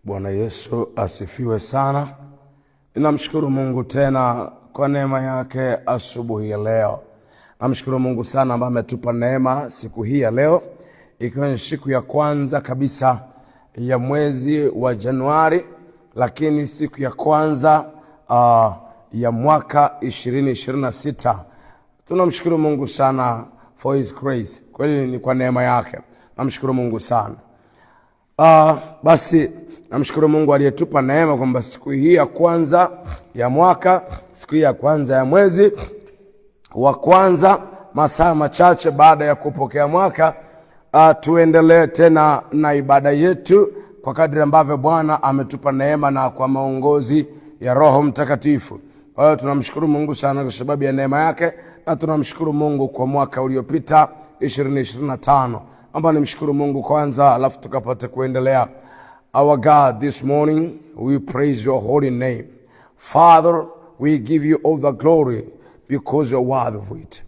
Bwana Yesu asifiwe sana. Ninamshukuru Mungu tena kwa neema yake asubuhi ya leo. Namshukuru Mungu sana ambaye ametupa neema siku hii ya leo, ikiwa ni siku ya kwanza kabisa ya mwezi wa Januari, lakini siku ya kwanza ya mwaka 2026. Tunamshukuru Mungu sana for his grace. Kweli ni kwa neema yake. Namshukuru Mungu sana. Basi namshukuru Mungu aliyetupa neema kwamba siku hii ya kwanza ya mwaka, siku hii ya kwanza ya mwezi wa kwanza, masaa machache baada ya kupokea mwaka, tuendelee tena na ibada yetu kwa kadri ambavyo Bwana ametupa neema na kwa maongozi ya Roho Mtakatifu. Kwa hiyo tunamshukuru Mungu sana kwa sababu ya neema yake, na tunamshukuru Mungu kwa mwaka uliopita 2025. Amba nimshukuru Mungu kwanza, alafu tukapata kuendelea. Our God, this morning we praise your holy name. Father, we give you all the glory because you are worthy of it.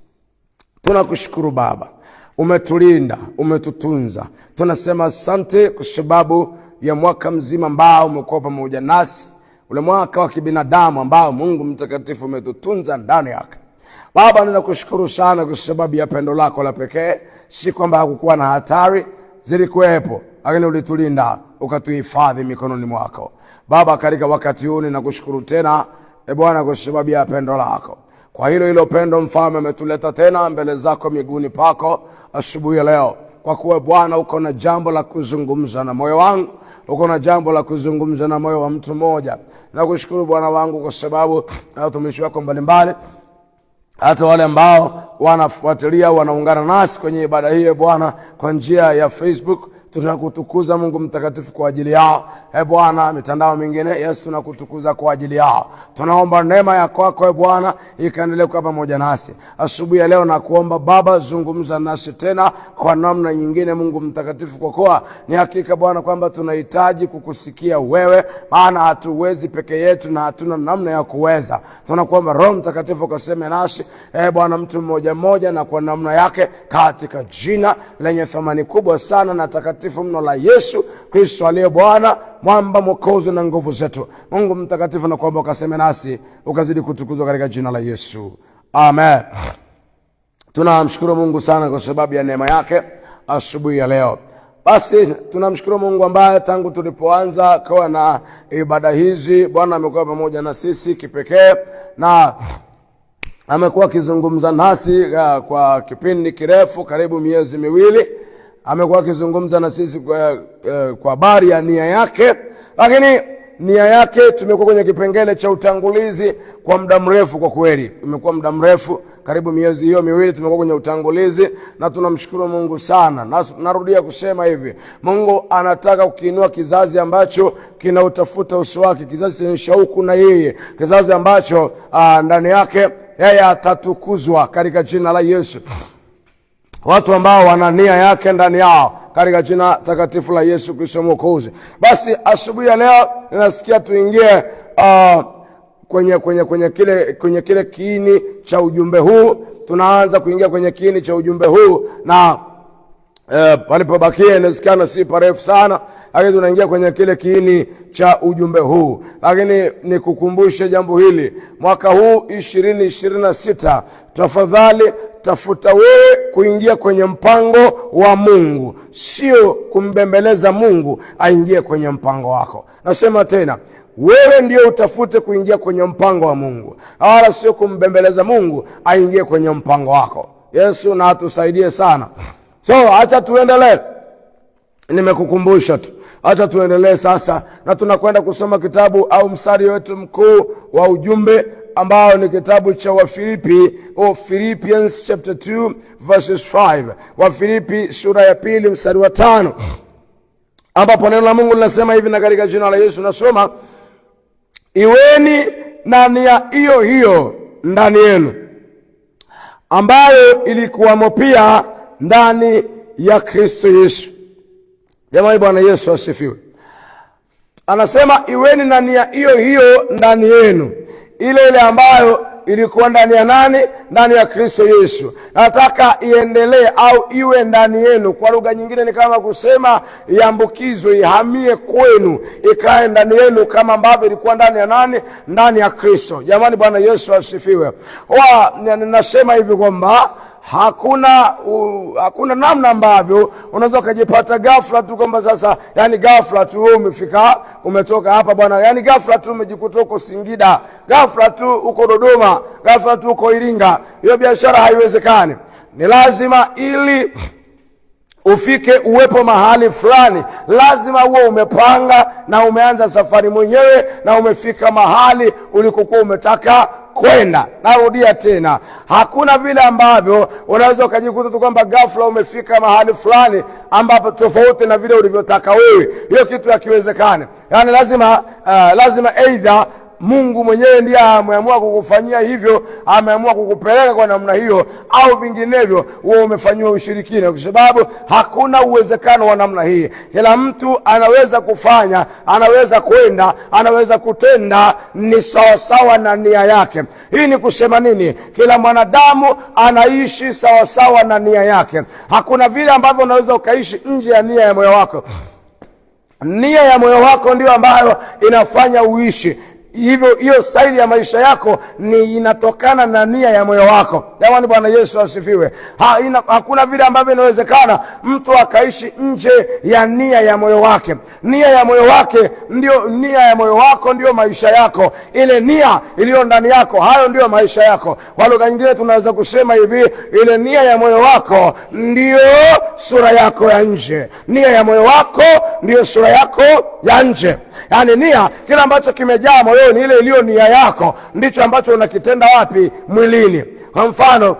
Tunakushukuru Baba, umetulinda, umetutunza. Tunasema asante kwa sababu ya mwaka mzima ambao umekuwa pamoja nasi, ule mwaka wa kibinadamu ambao Mungu mtakatifu umetutunza ndani yake. Baba, ninakushukuru sana kwa sababu ya pendo lako la pekee. Si kwamba hakukuwa na hatari, zilikuwepo, lakini ulitulinda, ukatuhifadhi mikononi mwako. Baba, katika wakati huu ninakushukuru tena Bwana kwa sababu ya pendo lako. Kwa hilo pendo, Mfalme, umetuleta tena mbele zako miguuni pako asubuhi ya leo. Kwa kuwa Bwana uko na jambo la kuzungumza na moyo wangu, uko na jambo la kuzungumza na moyo wa mtu mmoja. Nakushukuru Bwana wangu kwa sababu na watumishi wako mbalimbali, hata wale ambao wanafuatilia, wanaungana nasi kwenye ibada hii Bwana kwa njia ya Facebook. Tunakutukuza Mungu mtakatifu kwa ajili yao. Bwana, mitandao mingine, Yesu, tunakutukuza kwa ajili yao. Tunaomba neema yako kwako Bwana ikaendelee kuwa pamoja nasi asubuhi ya leo, na kuomba Baba, zungumza nasi tena kwa namna nyingine Mungu mtakatifu, kwa kuwa ni hakika Bwana kwamba tunahitaji kukusikia wewe, maana hatuwezi peke yetu na hatuna namna ya kuweza. Tunakuomba Roho Mtakatifu ukaseme nasi Bwana, mtu mmoja mmoja na kwa namna yake, katika jina lenye thamani kubwa sana na takatifu mno la Yesu Kristo aliye Bwana, mwamba, mwokozi na nguvu zetu. Mungu mtakatifu, na kuomba ukaseme nasi, ukazidi kutukuzwa katika jina la Yesu. Amen. Tunamshukuru Mungu sana kwa sababu ya neema yake asubuhi ya leo. Basi tunamshukuru Mungu ambaye tangu tulipoanza kwa na ibada hizi Bwana amekuwa pamoja na sisi kipekee, na amekuwa akizungumza nasi kwa kipindi kirefu, karibu miezi miwili. Amekuwa akizungumza na sisi kwa habari ya nia yake, lakini nia yake tumekuwa kwenye kipengele cha utangulizi kwa muda mrefu. Kwa kweli imekuwa muda mrefu, karibu miezi hiyo miwili tumekuwa kwenye utangulizi, na tunamshukuru Mungu sana. Na narudia kusema hivi, Mungu anataka kukiinua kizazi ambacho kinautafuta uso wake, kizazi chenye shauku na yeye, kizazi ambacho ndani yake yeye atatukuzwa katika jina la Yesu. Watu ambao wana nia yake ndani yao katika jina takatifu la Yesu Kristo Mwokozi. Basi asubuhi ya leo ninasikia tuingie kwenye kile kiini cha ujumbe huu. Tunaanza kuingia kwenye kiini cha ujumbe huu, na palipobakia inawezekana si parefu sana, lakini tunaingia kwenye kile kiini cha ujumbe huu. Lakini nikukumbushe jambo hili, mwaka huu 2026, tafadhali tafuta wewe kuingia kwenye mpango wa Mungu, sio kumbembeleza Mungu aingie kwenye mpango wako. Nasema tena, wewe ndio utafute kuingia kwenye mpango wa Mungu, wala sio kumbembeleza Mungu aingie kwenye mpango wako. Yesu na atusaidie sana. So acha tuendelee. Nimekukumbusha tu. Acha tuendelee sasa, na tunakwenda kusoma kitabu au mstari wetu mkuu wa ujumbe ambao ni kitabu cha Wafilipi, Philippians chapter 2 verses 5. Wafilipi sura ya 2 mstari wa 5, ambapo neno la Mungu linasema hivi, na katika jina la Yesu nasoma: iweni na nia hiyo hiyo ndani yenu, ambayo ilikuwamo pia ndani ya Kristo Yesu. Jamani, Bwana Yesu asifiwe. Anasema iweni na nia hiyo hiyo ndani yenu, ile ambayo ilikuwa ndani ya nani? Ndani ya Kristo Yesu. Nataka iendelee au iwe ndani yenu. Kwa lugha nyingine ni kama kusema iambukizwe, ihamie kwenu, ikae ndani yenu kama ambavyo ilikuwa ndani ya nani? Ndani ya Kristo. Jamani, Bwana Yesu asifiwe. Ninasema hivi kwamba hakuna namna ambavyo unaweza kujipata ghafla tu kwamba sasa, yani ghafla tu umefika, umetoka hapa bwana, yani ghafla tu umejikuta uko Singida, ghafla tu uko Dodoma, ghafla tu uko Iringa. Hiyo biashara haiwezekani. Ni lazima ili ufike uwepo mahali fulani, lazima uwe umepanga na umeanza safari mwenyewe na umefika mahali ulikokuwa umetaka kwenda. Narudia tena, hakuna vile ambavyo unaweza ukajikuta tu kwamba ghafla umefika mahali fulani ambapo tofauti na vile ulivyotaka wewe. Hiyo kitu hakiwezekani. Yani lazima aidha Mungu mwenyewe ndiye ameamua kukufanyia hivyo, ameamua kukupeleka kwa namna hiyo, au vinginevyo wewe umefanywa ushirikina, kwa sababu hakuna uwezekano wa namna hii. Kila mtu anaweza kufanya, anaweza kwenda, anaweza kutenda, ni sawasawa na nia yake. Hii ni kusema nini? Kila mwanadamu anaishi sawasawa na nia yake. Hakuna vile ambavyo unaweza ukaishi nje ya nia ya moyo wako. Nia ya moyo wako ndio ambayo inafanya uishi hivyo. Hiyo staili ya maisha yako ni inatokana na nia ya moyo wako. Jamani, Bwana Yesu asifiwe. Hakuna vile ambavyo inawezekana mtu akaishi nje ya nia ya moyo wake. Nia ya moyo wake ndio, nia ya moyo wako ndio maisha yako. Ile nia iliyo ndani yako, hayo ndio maisha yako. Kwa lugha nyingine tunaweza kusema hivi, ile nia ya moyo wako ndio sura yako ya nje. Nia ya moyo wako ndio sura yako ya nje. Yani nia, kila ambacho kimejaa moyoni, ile iliyo nia yako, ndicho ambacho unakitenda wapi? Mwilini. Kwa mfano,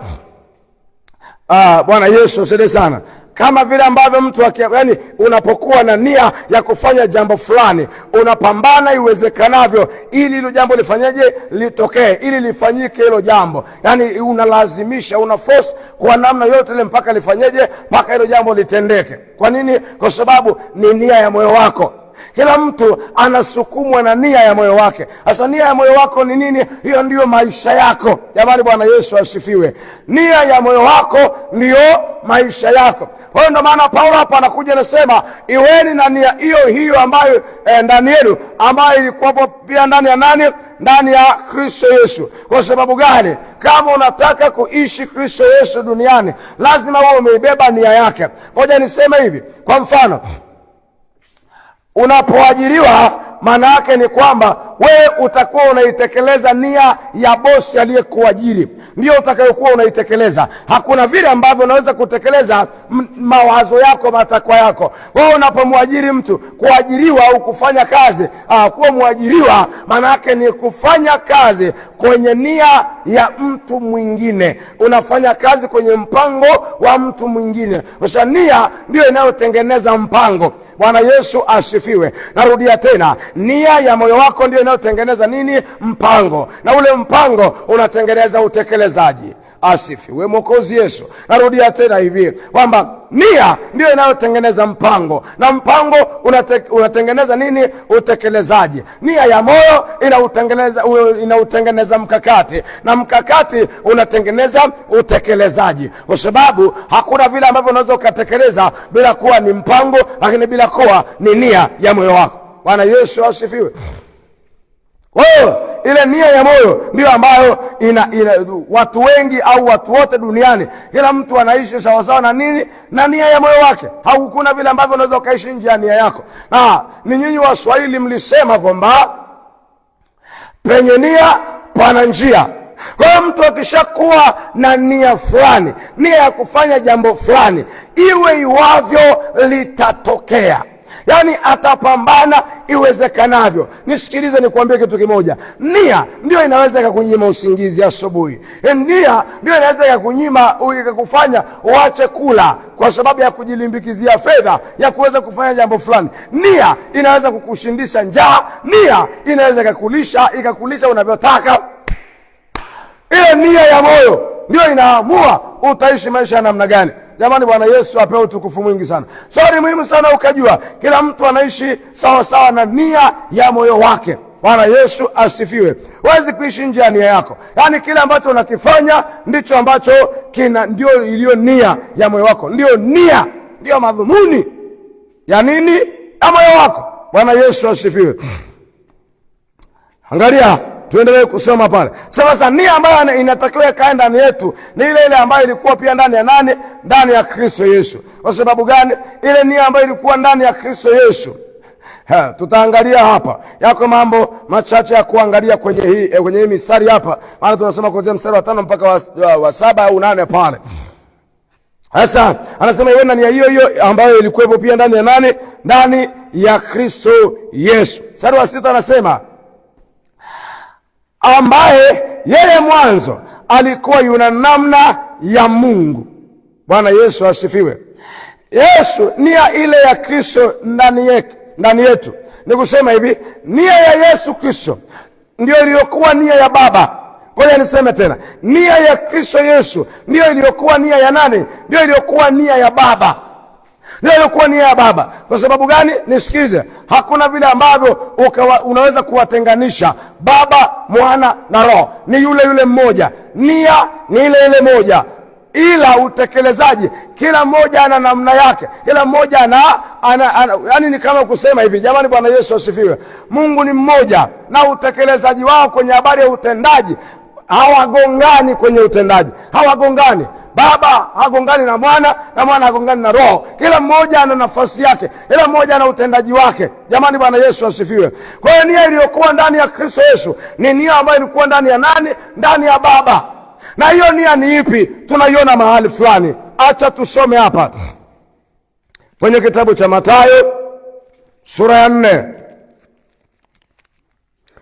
Bwana Yesu asante sana. Kama vile ambavyo mtu yani unapokuwa na nia ya kufanya jambo fulani, unapambana iwezekanavyo ili hilo jambo lifanyeje? Litokee, ili lifanyike hilo jambo. Yani unalazimisha, unaforce kwa namna yote ile mpaka lifanyeje? Mpaka hilo jambo litendeke. Kwa nini? Kwa sababu ni nia ya moyo wako. Kila mtu anasukumwa na nia ya moyo wake. Sasa nia ya moyo wako ni nini? Hiyo ndiyo maisha yako. Jamani, Bwana Yesu asifiwe. Nia ya moyo wako ndiyo maisha yako. Kwa hiyo ndio maana Paulo hapa anakuja anasema, iweni na nia hiyo hiyo ambayo ndani yenu, ambayo ilikuwa pia ndani ya nani? Ndani ya Kristo Yesu. Kwa sababu gani? Kama unataka kuishi Kristo Yesu duniani, lazima wewe umeibeba nia yake. Ngoja niseme hivi. Kwa mfano, unapoajiriwa, maana yake ni kwamba wewe utakuwa unaitekeleza nia ya bosi aliyekuajiri, ndio utakayokuwa unaitekeleza. Hakuna vile ambavyo unaweza kutekeleza mawazo yako, matakwa yako. Wewe unapomwajiri mtu, kuajiriwa au kufanya kazi, kuwa mwajiriwa maana yake ni kufanya kazi kwenye nia ya mtu mwingine. Unafanya kazi kwenye mpango wa mtu mwingine. Sasa nia ndio inayotengeneza mpango. Bwana Yesu asifiwe. Narudia tena, nia ya moyo wako ndio inayotengeneza nini? Mpango. Na ule mpango unatengeneza utekelezaji. Asifiwe Mwokozi Yesu. Narudia tena hivi kwamba nia ndio inayotengeneza mpango, na mpango unatengeneza nini? Utekelezaji. Nia ya moyo inautengeneza mkakati, na mkakati unatengeneza utekelezaji. Kwa sababu hakuna vile ambavyo unaweza ukatekeleza bila kuwa ni mpango, lakini bila kuwa ni nia ya moyo wako. Bwana Yesu asifiwe. Ile nia ya moyo ndio ambayo watu wengi au watu wote duniani, kila mtu anaishi sawasawa na nini? Na nia ya moyo wake. Hakuna vile ambavyo unaweza ukaishi nje ya nia yako. Na ni nyinyi Waswahili mlisema kwamba penye nia pana njia. Kwa hiyo mtu akishakuwa na nia fulani, nia ya kufanya jambo fulani, iwe iwavyo litatokea. Yani atapambana iwezekanavyo. Nisikilize nikuambie kitu kimoja. Nia ndio inaweza ikakunyima usingizi asubuhi. Nia ndio inaweza ikakufanya uache kula kwa sababu ya kujilimbikizia fedha ya kuweza kufanya jambo fulani. Nia inaweza kukushindisha njaa. Nia inaweza ikakulisha unavyotaka. Ile nia ya moyo ndio inaamua utaishi maisha ya namna gani. Jamani, Bwana Yesu apewe utukufu mwingi sana. So ni muhimu sana ukajua kila mtu anaishi sawa sawa na nia ya moyo wake. Bwana Yesu asifiwe. Huwezi kuishi nje ya nia yako. Yaani kile ambacho unakifanya ndicho ambacho ndio iliyo nia ya moyo wako. Ndio nia, ndio madhumuni ya nini? Ya moyo wako. Bwana Yesu asifiwe. Angalia, tuendelee kusoma pale. Sasa nia ambayo inatakiwa ikae ndani yetu ni ile ile ambayo ilikuwa pia ndani ya nani? Ndani ya Kristo Yesu. Kwa sababu gani? Ile nia ambayo ilikuwa ndani ya Kristo Yesu. Tutaangalia hapa. Yako mambo machache ya kuangalia kwenye hii mistari hapa. Maana tunasoma kuanzia mstari wa 5 mpaka wa 7 au 8 pale. Sasa anasema iwe nia hiyo hiyo ambayo ilikuwepo pia ndani ya nani? Ndani ya Kristo Yesu. Mstari wa 6 anasema ambaye yeye mwanzo alikuwa yuna namna ya Mungu. Bwana Yesu asifiwe. Yesu, nia ile ya Kristo ndani yetu. Ni kusema hivi, nia ya Yesu Kristo ndio iliyokuwa nia ya Baba. Ngoja niseme tena, nia ya Kristo Yesu ndio iliyokuwa nia ya nani? Ndio iliyokuwa nia ya Baba. Ndio iliyokuwa nia ya Baba. Kwa sababu gani? Nisikize, hakuna vile ambavyo unaweza kuwatenganisha Baba, Mwana na Roho. Ni yule yule mmoja. Nia ni ile ile moja, ila utekelezaji kila mmoja ana namna yake. Kila mmoja yani ni kama kusema hivi, jamani, Bwana Yesu asifiwe. Mungu ni mmoja na utekelezaji wao kwenye habari ya utendaji hawagongani. Kwenye utendaji hawagongani. Baba hagongani na Mwana na Mwana hagongani na Roho. Kila mmoja ana nafasi yake, kila mmoja ana utendaji wake. Jamani, Bwana Yesu asifiwe. Kwa hiyo nia iliyokuwa ndani ya Kristo Yesu ni nia ambayo ilikuwa ndani ya nani? Ndani ya Baba. Na hiyo nia ni ipi? Tunaiona mahali fulani. Acha tusome hapa kwenye kitabu cha Mathayo sura ya 4.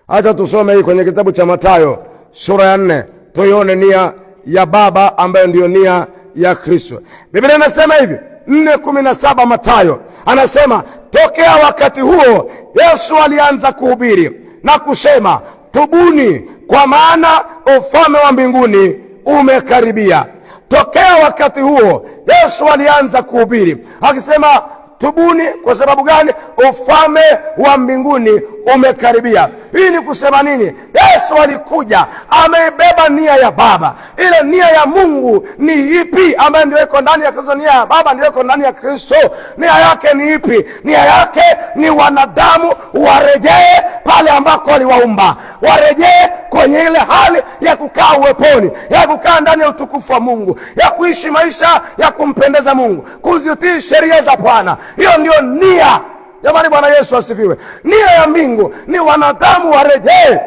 Acha tusome hii kwenye kitabu cha Mathayo sura ya 4. Tuione nia ya Baba ambayo ndiyo nia ya Kristo. Biblia inasema hivi, 4:17 Mathayo anasema, tokea wakati huo Yesu alianza kuhubiri na kusema, tubuni kwa maana ufalme wa mbinguni umekaribia. Tokea wakati huo Yesu alianza kuhubiri akisema tubuni. Kwa sababu gani? Ufalme wa mbinguni umekaribia. Hii ni kusema nini? Yesu alikuja ameibeba nia ya Baba. Ile nia ya Mungu ni ipi ambayo ndio iko ndani ya Kristo? Nia ya Baba ndio iko ndani ya Kristo. Nia yake ni ipi? Nia yake ni wanadamu warejee pale ambako waliwaumba, warejee kwenye ile hali ya kukaa uweponi, ya kukaa ndani ya utukufu wa Mungu, ya kuishi maisha ya kumpendeza Mungu, kuzitii sheria za Bwana. Hiyo ndio nia. Jamani, Bwana Yesu asifiwe. Nia ya mbingu ni wanadamu warejee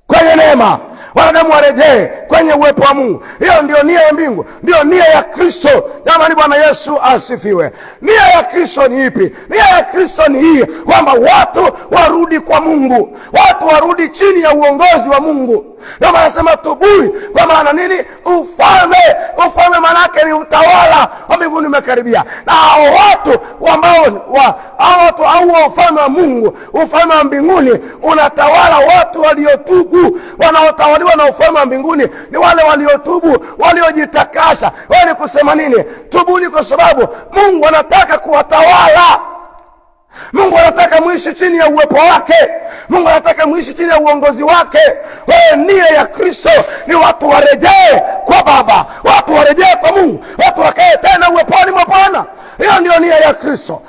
kwenye neema, wanadamu warejee kwenye uwepo wa Mungu. Hiyo ndio nia ya mbingu, ndio nia ya Kristo. Jamani, Bwana Yesu asifiwe. Nia ya Kristo ni ipi? Nia ya Kristo ni hii, kwamba watu warudi kwa Mungu, watu warudi chini ya uongozi wa Mungu. Ndio maana nasema tubuni. Kwa maana nini? Ufalme maana yake ni utawala wa mbinguni umekaribia. Na hao watu ambao au ufalme wa Mungu, ufalme wa mbinguni unatawala watu waliotubu. Wanaotawaliwa na ufalme wa mbinguni ni wale waliotubu, waliojitakasa. Wewe ni kusema nini? Tubuni, kwa sababu Mungu anataka kuwatawala. Mungu anataka muishi chini ya uwepo wake. Mungu anataka muishi chini ya uongozi wake. Wewe, nia ya Kristo ni watu warejee kwa Baba, watu warejee kwa Mungu, watu wakae tena uweponi mwa Bwana. Hiyo ndio nia ya Kristo.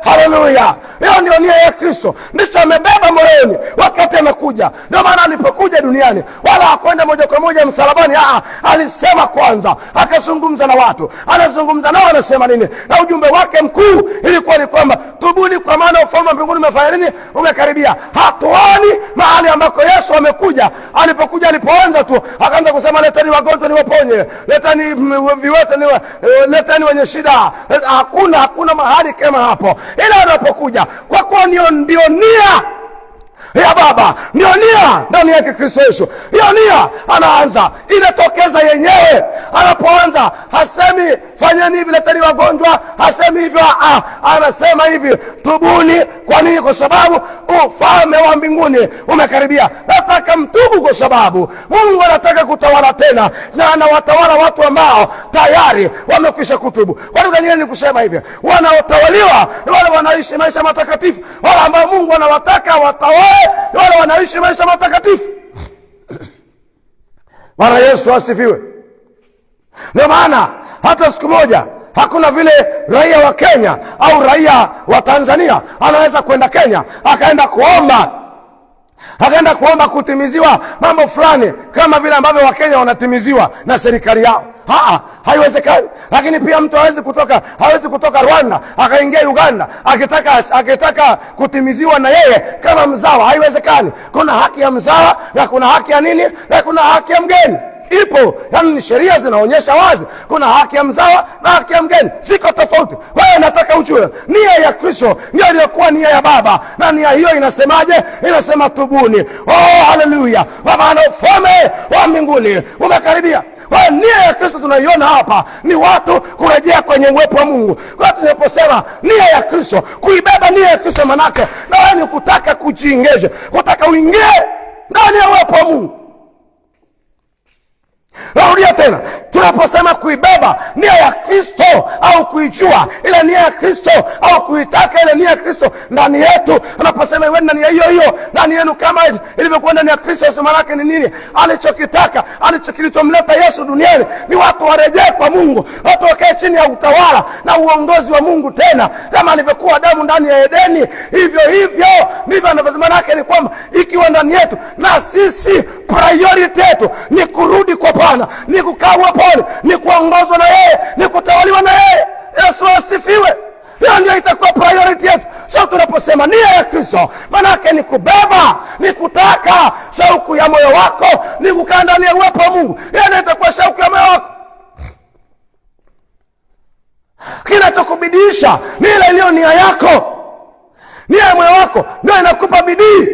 Haleluya. Hiyo ndio nia ya Kristo. Ndicho amebeba moyoni wakati anakuja. Ndio maana alipokuja duniani wala hakwenda moja kwa moja msalabani. Alisema kwanza, akazungumza na watu. Anazungumza nao, anasema nini? Na ujumbe wake mkuu ilikuwa ni kwamba tubuni, kwa maana ufalme wa mbinguni umefanya nini? Umekaribia. Hatuoni mahali ambako Yesu amekuja. Alipokuja, alipoanza tu akaanza kusema, leteni wagonjwa niwaponye, leteni viwete leteni wenye shida. Hakuna mahali kama hapo. Ila anapokuja, kwa kuwa ndio nia ya Baba, ndio nia ndani yake Kristo Yesu. Hiyo nia anaanza, inatokeza yenyewe. Anapoanza hasemi fanyeni hivi, leteni wagonjwa, hasemi hivyo. Anasema hivi, tubuni. Kwa nini? Kwa sababu ufalme wa mbinguni umekaribia. Nataka mtubu kwa sababu Mungu anataka kutawala tena, na anawatawala watu ambao tayari wamekwisha kutubu. Kwa lugha nyingine ni kusema hivi, wanaotawaliwa ni wale wanaishi maisha matakatifu. Wale ambao Mungu anawataka watawale ni wale wanaishi maisha matakatifu. Bwana Yesu asifiwe. Ndio maana hata siku moja hakuna vile raia wa Kenya au raia wa Tanzania anaweza kwenda Kenya akaenda kuomba kutimiziwa mambo fulani kama vile ambavyo Wakenya wanatimiziwa na serikali yao. Haiwezekani. Lakini pia mtu hawezi kutoka Rwanda akaingia Uganda akitaka kutimiziwa na yeye kama mzawa. Haiwezekani. Kuna haki ya mzawa na kuna haki ya nini na kuna haki ya mgeni. Ipo, yani sheria zinaonyesha wazi kuna haki ya mzawa na haki ya mgeni, ziko tofauti. Wewe nataka ujue nia ya Kristo ndio iliyokuwa nia ya Baba, na nia hiyo inasemaje? Inasema tubuni. Haleluya! Kwa maana ufalme wa mbinguni umekaribia. Kwa nia ya Kristo tunaiona hapa ni watu kurejea kwenye uwepo wa Mungu. Kwa tunaposema nia ya Kristo, kuibeba nia ya Kristo, manake na wewe ni kutaka kujiingiza, kutaka uingie ndani ya uwepo wa Mungu. Narudia tena, tunaposema kuibeba nia ya Kristo au kuijua ile nia ya Kristo au kuitaka ile nia ya Kristo ndani yetu, anaposema iwe ndani ya hiyo ndani yenu kama ilivyokuwa ndani ya Kristo, maana yake ni nini? Alichokitaka, kilichomleta Yesu duniani ni watu warejee kwa Mungu, watu wakae chini ya utawala na uongozi wa Mungu tena, kama alivyokuwa Adamu ndani ya Edeni. Hivyo ndivyo anavyosema. Maana yake ni kwamba ikiwa ndani yetu, na sisi priority yetu ni kurudi kwa Bwana, ni kukaa uponi, ni kuongozwa na yeye, ni kutawaliwa na yeye. Yesu asifiwe. Hiyo ndio itakuwa priority yetu. Sio tunaposema nia ya Kristo, maana yake ni kubeba, ni kutaka, shauku ya moyo wako ni kukaa ndani ya uwepo wa Mungu. Hiyo ndio itakuwa shauku ya moyo wako. Kinachokubidisha ni ile iliyo nia yako. Nia ya moyo wako ndio inakupa bidii.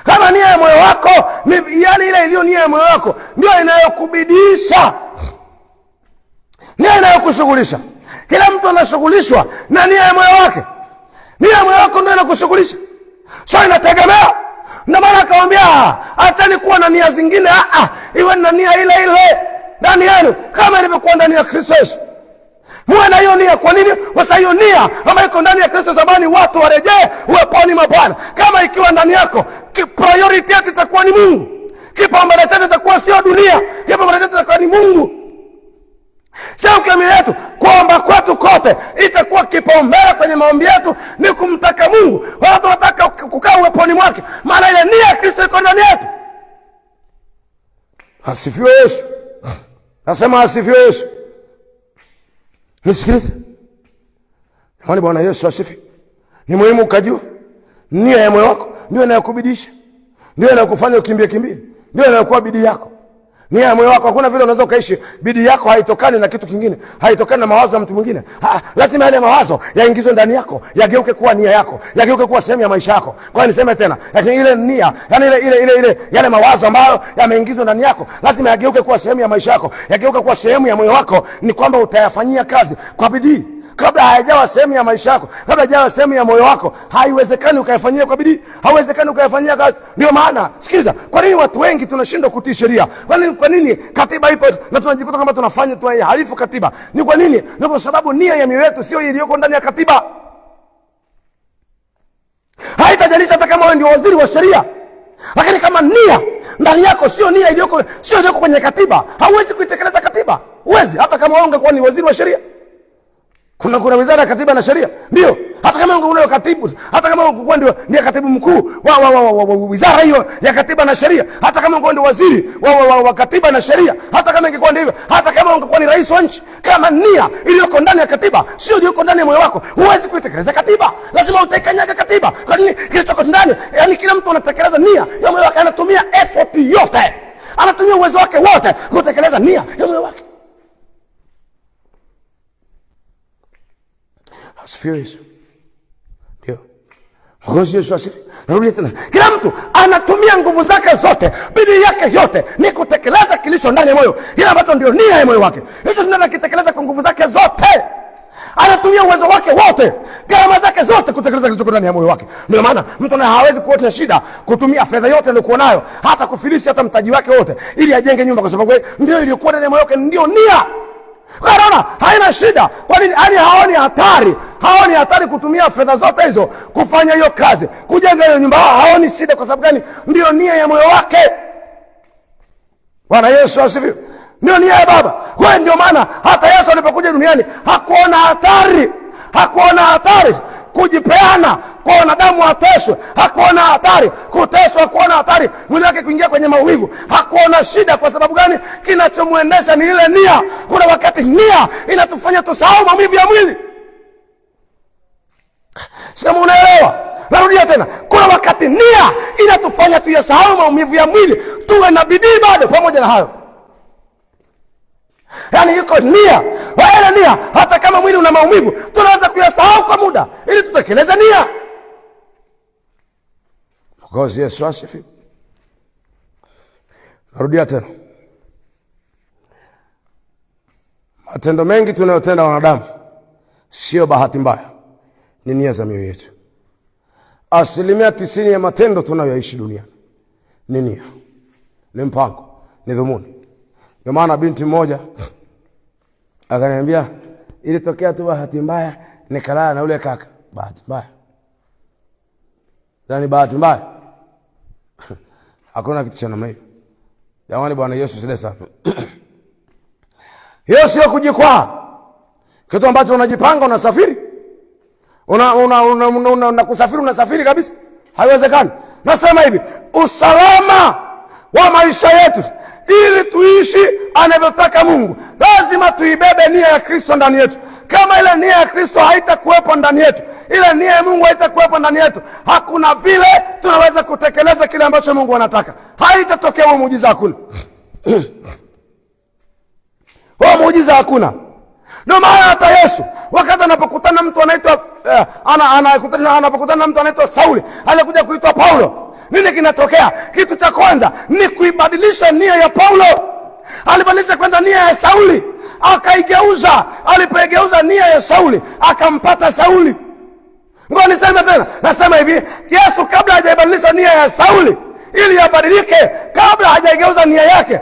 Kama nia ya moyo wako ni yani ile iliyo nia ya moyo wako ndio inayokubidisha, ndio inayokushughulisha. Kila mtu anashughulishwa na nia ya moyo wake. Nia ya moyo wako ndio inakushughulisha. Sio inategemea. Ndio maana akamwambia acheni kuwa na nia zingine, iwe na nia ile ndani yenu kama ilivyokuwa ndani ya Kristo Yesu. Muwe na hiyo nia. Kwa nini? Kwa sababu hiyo nia ambayo iko ndani ya Kristo zamani watu warejee uweponi mwa Bwana. Kama ikiwa ndani yako, priority yetu itakuwa ni Mungu. Kipaumbele chetu itakuwa sio dunia. Kipaumbele chetu itakuwa ni Mungu. Shauku ya mioyo yetu, kuomba kwetu kote itakuwa kipaumbele kwenye maombi yetu ni kumtaka Mungu. Watu wataka kukaa uweponi mwake, maana ile nia ya Kristo iko ndani yetu. Asifiwe Yesu. Nasema asifiwe Yesu. Nisikilize. Kwani Bwana Yesu asifi. Ni muhimu ukajua nia ya moyo wako ndio inayokubidisha, ndio inayokufanya ukimbie, ndio inayokuwa bidii yako. Nia ya moyo wako, hakuna vile unaweza ukaishi bidii yako haitokani na kitu kingine, haitokani na mawazo ya mtu mwingine. Lazima yale mawazo yaingizwe ndani yako, yageuke kuwa nia yako, yageuke kuwa sehemu ya maisha yako. Kwa hiyo niseme tena, lakini ile nia, yani ile yale mawazo ambayo yameingizwa ndani yako lazima yageuke kuwa sehemu ya maisha yako, yageuke kuwa sehemu ya moyo wako, ni kwamba utayafanyia kazi kwa bidii. Kabla hayajawa sehemu ya maisha yako, kabla hayajawa sehemu ya moyo wako, haiwezekani ukayafanyia kwa bidii, haiwezekani ukayafanyia kazi. Ndio maana sikiliza, kwa nini watu wengi tunashindwa kutii sheria? Kwa nini katiba ipo na tunajikuta kama tunahalifu katiba? Ni kwa nini? Ni kwa sababu nia ya mioyo yetu sio iliyoko ndani ya katiba. Haitajalisha hata kama wewe ndio waziri wa sheria, lakini kama nia ndani yako sio nia iliyoko kwenye katiba, hauwezi kuitekeleza katiba. Huwezi, hata kama wewe ungekuwa ni waziri wa sheria. Kuna wizara ya katiba na sheria. Ndio. Hata kama ungekuwa katibu, hata kama ungekuwa ndio katibu mkuu wa wizara hiyo ya katiba na sheria, hata kama ungekuwa ndio waziri wa katiba na sheria, hata kama ingekuwa ndio, hata kama ungekuwa ni rais wa nchi, kama nia iliyoko ndani ya katiba sio iliyoko ndani ya moyo wako, huwezi kuitekeleza katiba. Lazima utaikanyaga katiba. Kwa nini? Kilichoko ndani, yani kila mtu anatekeleza nia ya moyo wake, anatumia effort yote, anatumia uwezo wake wote kutekeleza nia ya moyo wake. Asifiwe Yesu. Ndio. Yesu asifiwe. Narudia tena, kila mtu anatumia nguvu zake zote, bidii yake yote ni kutekeleza kilicho ndani ya moyo, kile ambacho ndio nia ya moyo wake. Hicho tunakitekeleza kwa nguvu zake zote. Anatumia uwezo wake wote, gharama zake zote kutekeleza kilicho ndani ya moyo wake. Ndio maana mtu naye hawezi kuona shida kutumia fedha yote aliyokuwa nayo, hata kufilisi hata mtaji wake wote ili ajenge nyumba, kwa sababu ndio iliyokuwa ndani ya moyo wake, ndio nia. Unaona, haina shida. Kwa nini? Yaani haoni hatari kutumia fedha zote hizo kufanya hiyo kazi, kujenga hiyo nyumba. Haoni shida. Kwa sababu gani? Ndio nia ya moyo wake. Bwana Yesu asifiwe. Ndio nia ya Baba. Kwa ndio maana hata Yesu alipokuja duniani hakuona hatari kujipeana kwa wanadamu wateswe. Hakuona hatari kuteswa, hakuona hatari mwili wake kuingia kwenye maumivu. Hakuona shida. Kwa sababu gani? Kinachomwendesha ni ile nia. Kuna wakati nia inatufanya tusahau maumivu ya mwili. Sema unaelewa? Narudia tena, kuna wakati nia inatufanya tuyasahau maumivu ya mwili, tuwe na bidii bado pamoja na hayo. Yaani yuko nia, waele nia, hata kama mwili una maumivu tunaweza kuyasahau kwa muda ili tutekeleze nia. Kwa Yesu asifiwe. Narudia tena, matendo mengi tunayotenda wanadamu sio bahati mbaya, ni nia za mioyo yetu. 90% ya matendo tunayoishi duniani ni nia, ni mpango, ni dhumuni. Ndio maana binti mmoja akaniambia, ilitokea tu bahati mbaya nikalala na ule kaka. Bahati mbaya? Yaani bahati mbaya? Hakuna kitu cha namna hiyo. Jamani, Bwana Yesu sile sana. Hiyo sio kujikwaa. Kitu ambacho unajipanga, unasafiri. Kusafiri unasafiri kabisa. Haiwezekani. Nasema hivi, usalama wa maisha yetu ili tuishi anavyotaka Mungu, lazima tuibebe nia ya Kristo ndani yetu. Kama ile nia ya Kristo haitakuwepo ndani yetu, ile nia ya Mungu haitakuwepo ndani yetu, hakuna vile tunaweza kutekeleza kile ambacho Mungu anataka. Haitatokea huo muujiza, hakuna. Huo muujiza hakuna. Ndio maana hata Yesu wakati anapokutana mtu anaitwa anapokutana mtu anaitwa Sauli, alikuja kuitwa Paulo, nini kinatokea? Kitu cha kwanza ni kuibadilisha nia ya Paulo. Alibadilisha kwanza nia ya Sauli, akaigeuza. Alipoigeuza nia ya Sauli, akampata Sauli. Ngoja niseme tena, nasema hivi, Yesu kabla hajaibadilisha nia ya Sauli ili abadilike, kabla hajaigeuza nia yake,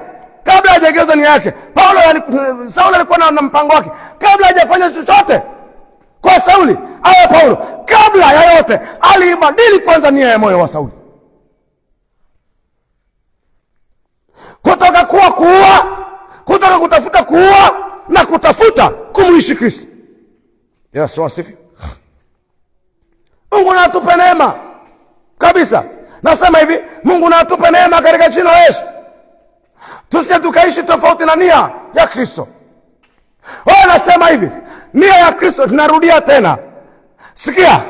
Sauli alikuwa na mpango wake. Kabla hajafanya chochote kwa Sauli au Paulo, kabla ya yote aliibadili kwanza nia ya moyo wa Sauli, kutoka kutoka kutafuta kuua na kutafuta kumuishi Kristo. Yesu asifiwe. Mungu na atupe neema kabisa. Nasema hivi, Mungu na atupe neema katika jina la Yesu, tusije tukaishi tofauti na nia ya Kristo. Nasema hivi, nia ya Kristo, tunarudia tena. Sikia,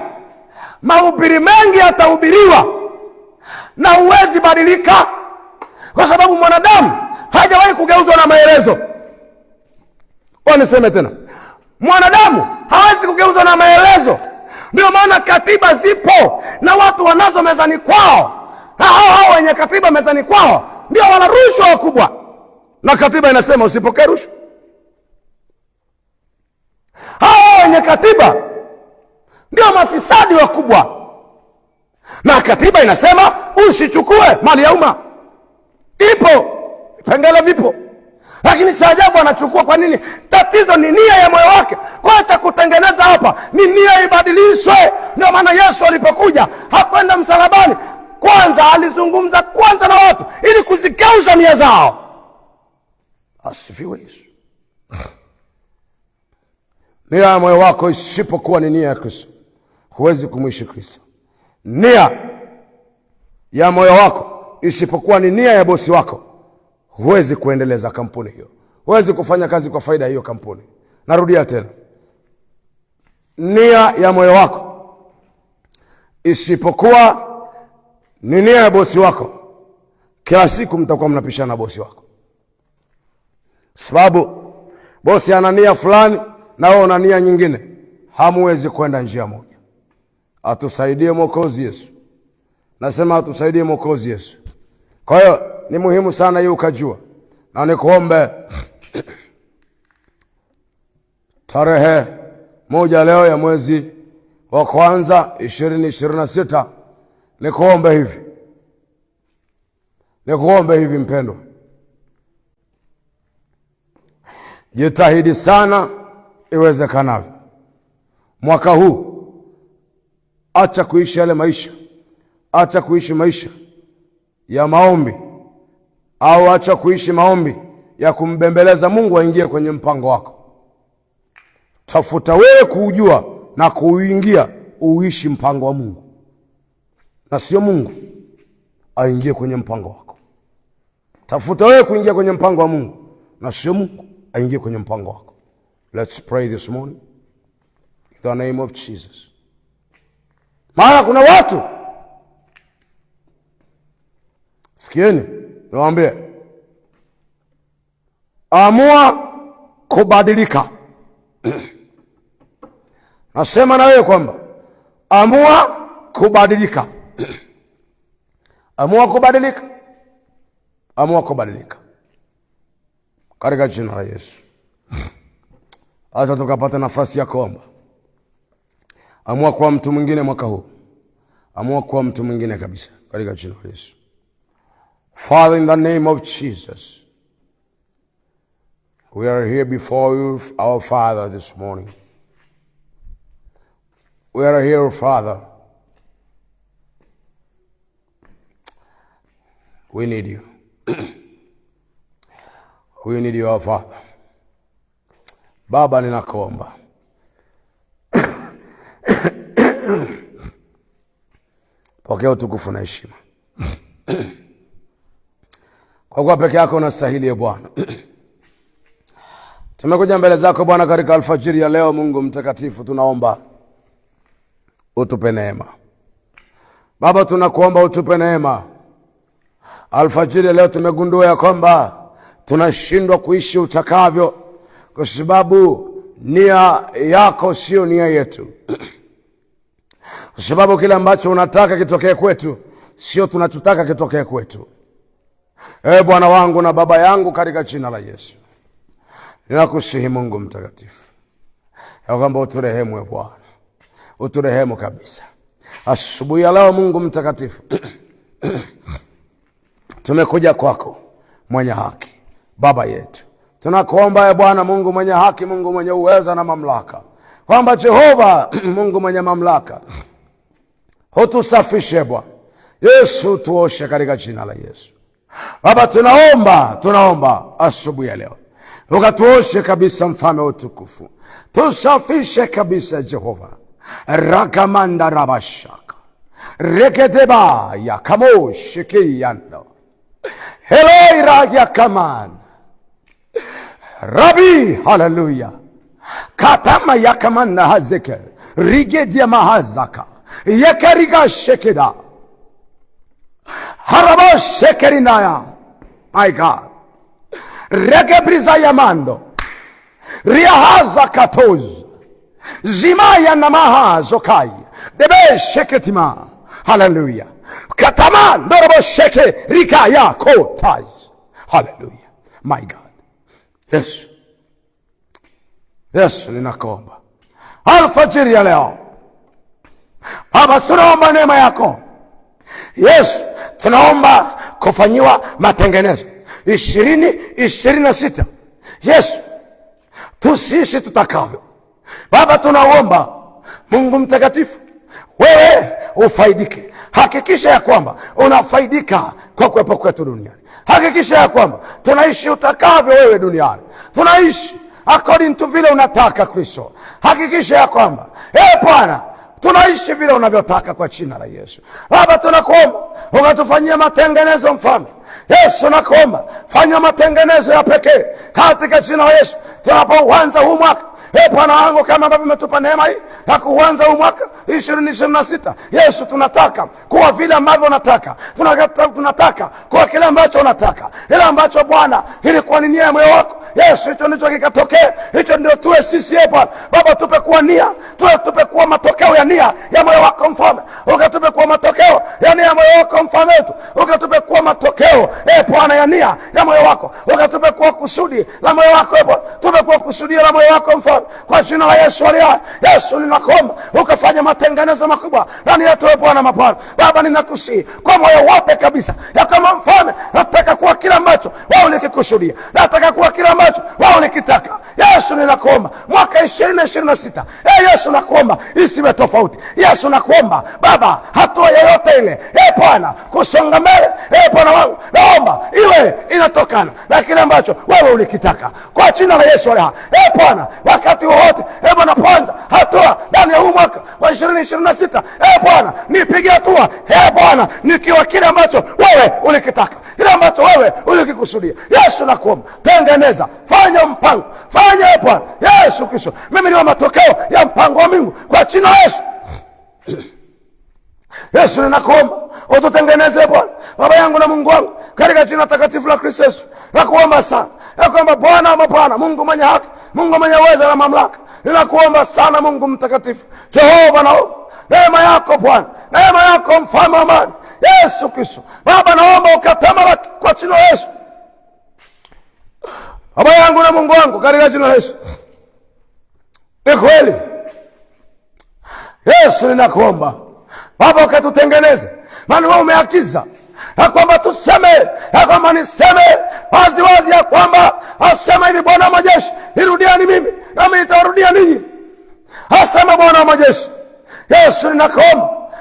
mahubiri mengi yatahubiriwa na huwezi badilika, kwa sababu mwanadamu hajawahi kugeuzwa na maelezo. Niseme tena, mwanadamu hawezi kugeuzwa na maelezo. Ndio maana katiba zipo na watu wanazo mezani kwao, na hao wenye katiba mezani kwao ndio wana rushwa wakubwa, na katiba inasema usipokee rushwa. Hao wenye katiba ndio mafisadi wakubwa, na katiba inasema usichukue mali ya umma. Ipo vipengele, vipo, lakini cha ajabu anachukua. Kwa nini? Tatizo ni nia ya moyo wake. Kwa cha kutengeneza hapa ni nia ibadilishwe. Ndio maana Yesu alipokuja hakwenda msalabani kwanza, alizungumza kwanza na watu ili kuzigeuza nia zao. Asifiwe Yesu. Nia ya moyo wako isipokuwa ni nia ya Kristo, huwezi kumwishi Kristo. Nia ya moyo wako isipokuwa ni nia ya bosi wako, huwezi kuendeleza kampuni hiyo, huwezi kufanya kazi kwa faida hiyo kampuni. Narudia tena, nia ya moyo wako isipokuwa ni nia ya bosi wako, kila siku mtakuwa mnapishana na bosi wako, sababu bosi ana nia fulani na wewe una nia nyingine, hamuwezi kwenda njia moja. Atusaidie Mwokozi Yesu. Nasema atusaidie Mwokozi Yesu. Kwa hiyo ni muhimu sana hiyo ukajua. Na nikuombe tarehe 1 leo ya mwezi wa kwanza 2026, nikuombe hivi mpendwa. Jitahidi sana iwezekanavyo. Mwaka huu acha kuishi yale maisha. Acha kuishi maisha ya maombi, au acha kuishi maombi ya kumbembeleza Mungu aingie kwenye mpango wako. Tafuta wewe kuujua na kuuingia, uishi mpango wa Mungu, na sio Mungu aingie kwenye mpango wako. Tafuta wewe kuingia kwenye mpango wa Mungu, na sio Mungu aingie kwenye mpango wako. Let's pray this morning in the name of Jesus. Maana kuna watu, sikieni niwaambie, amua kubadilika. Nasema na wewe kwamba amua kubadilika. Amua kubadilika. Amua kubadilika katika jina la Yesu. Hata tukapata nafasi ya kuomba. Amua kuwa mtu mwingine mwaka huu. Amua kuwa mtu mwingine kabisa katika jina la Yesu. Father, in the name of Jesus, we are here before you, our Father, this morning. We are here, Father. We need you. We need you, our Father. Baba, ninakuomba pokea utukufu na heshima, kwa kuwa peke yako unastahili, Bwana. Tumekuja mbele zako Bwana katika alfajiri ya leo. Mungu mtakatifu, tunaomba utupe neema. Baba, tunakuomba utupe neema. Alfajiri ya leo tumegundua ya kwamba tunashindwa kuishi utakavyo kwa sababu nia yako sio nia yetu. Kwa sababu kile ambacho unataka kitokee kwetu sio tunachotaka kitokee kwetu. Bwana wangu na Baba yangu, katika jina la Yesu ninakusihi Mungu mtakatifu ya kwamba uturehemu, Bwana. Uturehemu kabisa asubuhi ya leo, Mungu mtakatifu. Tumekuja kwako mwenye haki, Baba yetu. Tunakuomba Bwana Mungu mwenye haki, Mungu mwenye uweza na mamlaka, kwamba Jehova Mungu mwenye mamlaka, utusafishe Bwana Yesu, tuoshe katika jina la Yesu. Baba, tunaomba asubuhi ya leo ukatuoshe kabisa, mfalme wa utukufu. Tusafishe kabisa Jehova. Rakamanda rabashaka reketeba ya kamoshiki yando heloira ya kaman Rabi, haleluya. Katama ya kamanda hazeke rigedia mahazaka yakariga shekeda haraba shekerinaya. My God, regebriza yamando riahaza katoz zimaya namaha zokai debe sheketima. Haleluya. Katama ndorobo sheke rikaya kotaj. Haleluya. My God. Yes. Yes, ninakuomba alfajiri ya leo Baba, tunaomba neema yako. Yes, tunaomba kufanyiwa matengenezo 2026. Yes, tusiishi tutakavyo. Baba, tunaomba Mungu mtakatifu, wewe ufaidike. Hakikisha ya kwamba unafaidika kwa kuwepo kwetu duniani. Hakikisha ya kwamba tunaishi utakavyo wewe duniani. Tunaishi according to vile unataka Kristo. Hakikisha ya kwamba Bwana tunaishi vile unavyotaka kwa jina la Yesu. Baba, tunakuomba ukatufanyia matengenezo mfalme. Yesu, nakuomba fanya matengenezo ya pekee katika jina la Yesu. Tunapoanza huu mwaka Bwana wangu, kama ambavyo umetupa neema hii ya kuanza huu mwaka 2026, Yesu, tunataka kuwa vile ambavyo unataka. Tunataka kuwa kile ambacho unataka, ile ambacho Bwana ilikuwa ni nia ya moyo wako. Yesu, hicho ndicho kikatokea. Hicho ndio tuwe sisi. Baba, tupe kuwa nia, tupe kuwa matokeo ya nia ya moyo wako Mfalme. Ukatupe kuwa matokeo ya nia ya moyo wako Mfalme wetu. Ukatupe kuwa matokeo Bwana ya nia ya moyo wako. Ukatupe kuwa kusudi la moyo wako Bwana. Tupe kuwa kusudi la moyo wako Mfalme, kwa jina la Yesu aliye hai. Yesu, ninakuomba ukafanya matengenezo makubwa ndani yetu Bwana mapana. Baba, ninakusihi kwa moyo wote kabisa ya kama Mfalme, nataka kuwa kila ambacho wewe ulikikusudia. Nataka kuwa kila ambacho wewe ulikitaka. Yesu, ninakuomba mwaka 2026, Yesu, nakuomba isiwe tofauti. Yesu, nakuomba Baba, hatua yoyote ile Bwana kusonga mbele Bwana wangu, naomba iwe inatokana na kile ambacho wewe ulikitaka, kwa jina la Yesu aliye hai. Bwana, wakati wowote Bwana, kwanza hatua ndani ya huu mwaka wa 2026 Bwana, nipige hatua Bwana, nikiwa kile ambacho wewe ulikitaka, kile ambacho wewe ulikikusudia. Yesu, nakuomba tengeneza, fanya mpango, fanya Bwana Yesu Kristo, mimi niwe matokeo ya mpango wa Mungu, kwa jina la Yesu. Yesu, ninakuomba ututengeneze Bwana, Baba yangu na Mungu wangu, katika jina takatifu la Kristo Yesu. Nakuomba sana ya kwamba Bwana wa mapana, Mungu mwenye haki, Mungu mwenye uwezo na mamlaka, ninakuomba sana Mungu mtakatifu, Jehova, naomba neema yako Bwana, neema yako Mfalme wa amani, Yesu Kristo. Baba, naomba ukatamalaki kwa jina la Yesu. Baba yangu na Mungu wangu, katika jina la Yesu. Ni kweli Yesu, ninakuomba Baba ukatutengeneze, maana wewe umeagiza ya kwamba tuseme, ya kwamba niseme wazi wazi ya kwamba asema hivi Bwana wa majeshi, nirudiani mimi nami nitawarudia ninyi, asema Bwana wa majeshi. Yesu,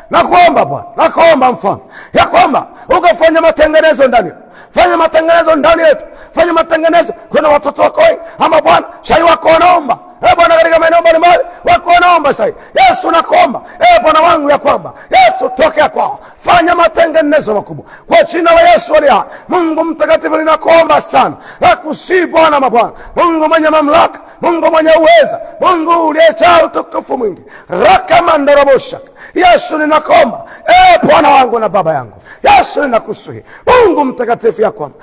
nakuomba Bwana, nakuomba Mfalme ya kwamba ukafanya matengenezo ndani, fanya matengenezo ndani yetu, fanya matengenezo. Kuna watoto wako wengi ama Bwana shai wako wanaomba Bwana katika maeneo mbalimbali, wako wanaomba sasa. Yesu, nakuomba Bwana wangu ya kwamba Yesu tokea kwao, fanya matengenezo makubwa kwa jina la Yesu aliye hai. Mungu mtakatifu, ninakuomba sana, nakusihi Bwana mabwana, Mungu mwenye mamlaka, Mungu mwenye uweza, Mungu uliyejaa utukufu mwingi, rakamandaraboshaka. Yesu, ninakuomba Bwana wangu na Baba yangu, Yesu, ninakusihi Mungu mtakatifu ya kwamba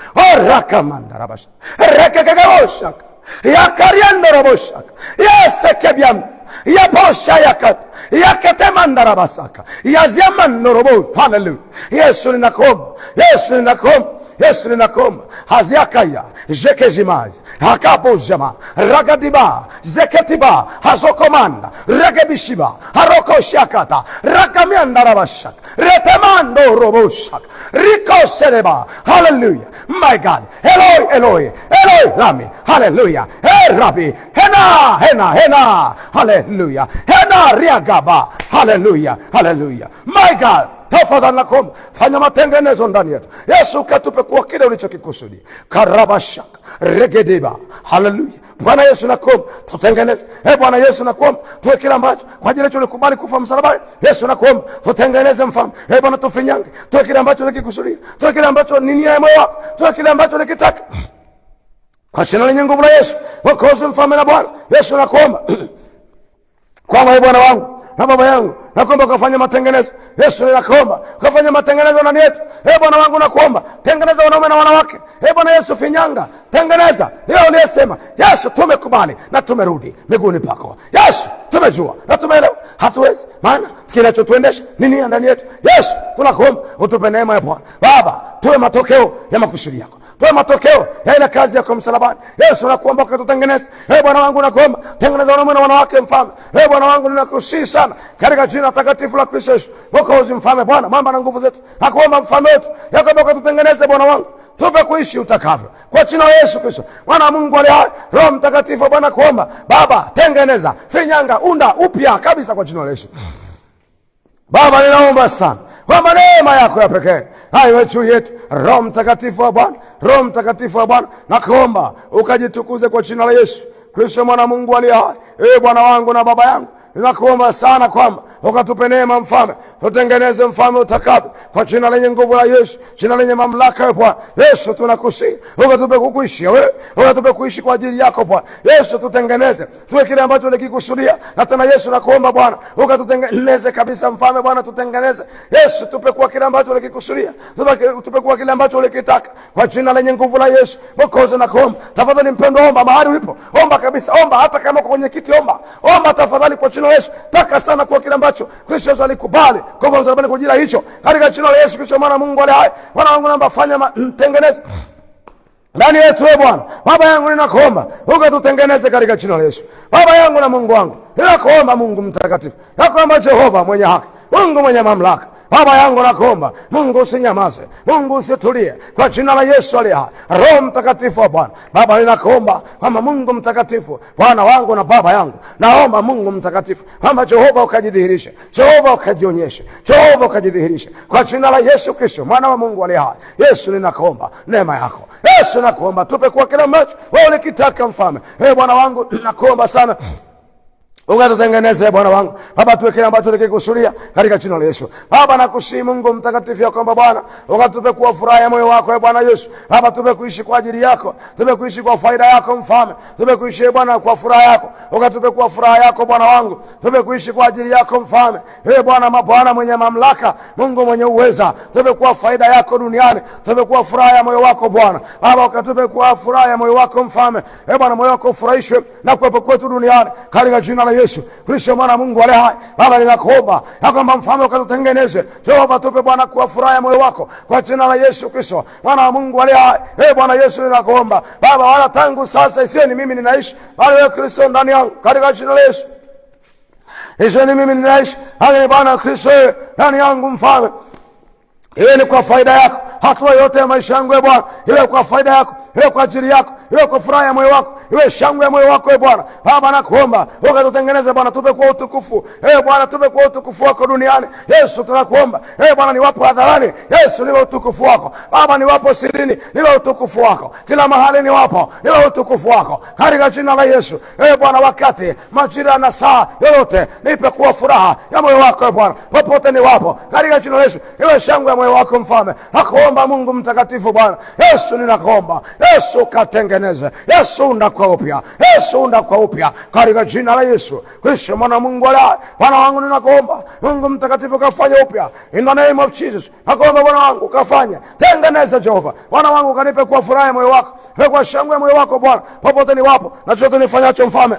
rakamandaraboshaka rekekekaboshaka yakariandaraboshaka yesekebyam yaposha yakat yaketemandarabasaka yaziamandorobo. Haleluya. Yesu, ninakuomba, Yesu, ninakuomba, Yesu, ninakuomba haziakaya jekezimazi hakapozama ragadiba zeketiba hazokomanda regebishiba harokoshakata rakamiandarabashaka retemando roboshaka rikosereba. Haleluya. My God, Eloi, Eloi, Eloi lami. Haleluya. Rabbi, hena. Haleluya. Hena riagaba. Haleluya, haleluya. My God, tafadhali nakuomba fanya matengenezo ndani yetu. Yesu, katupe kuwa kile ulichokikusudia. Karabashaka regedeba. Haleluya. Bwana Yesu, nakuomba tutengeneze. Bwana Yesu, nakuomba tuwe kila ambacho kwa ajili yetu ulikubali kufa msalabani. Yesu, nakuomba tutengeneze Mfalme. Bwana, tufinyange, tuwe kile ambacho ulikikusudia, tuwe kile ambacho ni nia ya moyo wako, tuwe kile ambacho ulikitaka, kwa jina lenye nguvu la Yesu Mwokozi, Mfalme na Bwana. Yesu, nakuomba kwamba Bwana wangu na Baba yangu, nakuomba ukafanya matengenezo. Yesu, ninakuomba ukafanya matengenezo ndani yetu. Bwana wangu, nakuomba tengeneza wanaume na wanawake. Bwana Yesu, finyanga, tengeneza. Leo uliyesema Yesu, tumekubali na tumerudi miguuni pako. Yesu, tumejua na tumeelewa, hatuwezi maana kinachotuendesha ni nia ndani yetu. Yesu, tunakuomba utupe neema ya Bwana Baba, tuwe matokeo ya makusudi yako, tuwe matokeo ya ile kazi yako msalabani. Yesu, nakuomba ukatutengeneze. Bwana wangu, nakuomba tengeneza wanaume na wanawake Mfalme. Bwana wangu, ninakusihi sana katika jina takatifu la Kristo Yesu Mwokozi, Mfalme, Bwana mamba na nguvu zetu, nakuomba Mfalme wetu ya kwamba ukatutengeneze Bwana wangu, tupe kuishi utakavyo kwa jina la Yesu Kristo Mwana wa Mungu aliye hai. Roho Mtakatifu Bwana, kuomba Baba, tengeneza, finyanga, unda upya kabisa kwa jina la Yesu. Baba, ninaomba sana kwa neema yako ya pekee iwe juu yetu. Roho Mtakatifu wa Bwana, Roho Mtakatifu wa Bwana, nakuomba ukajitukuze kwa jina la Yesu Kristo Mwana wa Mungu aliye hai. Bwana wangu na Baba yangu, ninakuomba sana kwamba ukatupe neema mfalme, tutengeneze mfalme utakavyo, kwa jina lenye nguvu la Yesu, jina lenye mamlaka Bwana Yesu. Tunakusihi ukatupe kukuishi wewe, ukatupe kuishi kwa ajili yako Bwana Yesu. Tutengeneze tuwe kile ambacho ulikikusudia, na tena Yesu nakuomba Bwana ukatutengeneze kabisa mfalme Bwana, tutengeneze Yesu, tupe kwa kile ambacho ulikikusudia, tupe kwa kile ambacho ulikitaka, kwa jina lenye nguvu la Yesu. Mwokozi nakuomba tafadhali, mpendwa, omba mahali ulipo, omba kabisa, omba hata kama uko kwenye kiti, omba tafadhali kwa jina la Yesu. Taka sana kwa kile ambacho Kristo Yesu alikubali kwa msalabani kwa ajili ya hicho, katika jina la Yesu Kristo mwana Mungu aliye hai. Bwana wangu naomba fanya mtengeneze ndani yetu Bwana. Baba yangu ninakuomba ukatutengeneze katika jina la Yesu. Baba yangu na Mungu wangu ninakuomba, Mungu mtakatifu, nakuomba Jehova mwenye haki, Mungu mwenye mamlaka, Baba yangu nakuomba, Mungu usinyamaze, Mungu usitulie, kwa jina la Yesu aliye hai. Roho Mtakatifu wa Bwana, Baba ninakuomba kama Mungu mtakatifu, Bwana wangu na Baba yangu, naomba Mungu mtakatifu kama Jehova ukajidhihirishe, Jehova ukajionyeshe, Jehova ukajidhihirishe, kwa jina la Yesu Kristo mwana wa Mungu aliye hai. Yesu ninakuomba neema yako, Yesu nakuomba tupe kwa kila ambacho wewe ulikitaka mfalme. Bwana wangu nakuomba sana ukatutengeneze Bwana wangu Baba, tuwe kile ambacho nikikusudia katika jina la Yesu. Baba nakusihi Mungu mtakatifu ya kwamba Bwana ukatupe kuwa furaha ya moyo wako Bwana Yesu. Baba tupe kuishi kwa ajili yako, tupe kuishi kwa faida yako mfalme, tupe kuishi Bwana kwa furaha yako, ukatupe kuwa furaha yako Bwana wangu, tupe kuishi kwa ajili yako mfalme. Bwana mabwana mwenye mamlaka, Mungu mwenye uweza, tupe kuwa faida yako duniani, tupe kuwa furaha ya moyo wako Bwana. Baba ukatupe kuwa furaha ya moyo wako mfalme. Bwana moyo wako ufurahishwe na kuwepo kwetu duniani katika jina la Yesu Kristo mwana Mungu aliye hai. Baba ninakuomba ya kwamba mfalme ukatutengeneze Jehova, tupe Bwana kuwa furaha ya moyo wako kwa jina la Yesu Kristo mwana wa Mungu aliye hai. Bwana Yesu ninakuomba Baba, wala tangu sasa isiwe ni mimi ninaishi, bali wewe Kristo ndani yangu katika jina la Yesu. Isiwe ni mimi ninaishi, bali Bwana Kristo ndani yangu mfalme. Iwe ni kwa faida yako, hatua yote ya maisha yangu Bwana iwe kwa faida yako, iwe kwa ajili yako, iwe kwa furaha ya moyo wako, iwe shangwe ya moyo wako Bwana. Baba nakuomba ukatutengeneze Bwana, tupe kwa utukufu Bwana, tupe kwa utukufu wako duniani. Yesu tunakuomba Bwana, niwapo hadharani Yesu niwe utukufu wako Baba, niwapo sirini niwe utukufu wako, kila mahali niwapo niwe utukufu wako katika jina la Yesu. Bwana wakati majira na saa yote nipe kwa furaha ya moyo wako Bwana, popote niwapo katika jina la Yesu, iwe shangwe ya moyo wako mfalme. Nakuomba Mungu mtakatifu Bwana Yesu, ninakuomba Yesu katengeneze, Yesu unda kwa upya, Yesu unda kwa upya katika jina la Yesu Kristo mwana Mungu aliye hai. Bwana wangu ninakuomba Mungu mtakatifu kafanye upya in the name of Jesus. Nakuomba Bwana wangu kafanye, tengeneza Jehova. Bwana wangu kanipe kwa furaha ya moyo wako, kwa shangwe ya moyo wako Bwana, popote niwapo na chochote nifanyacho mfalme.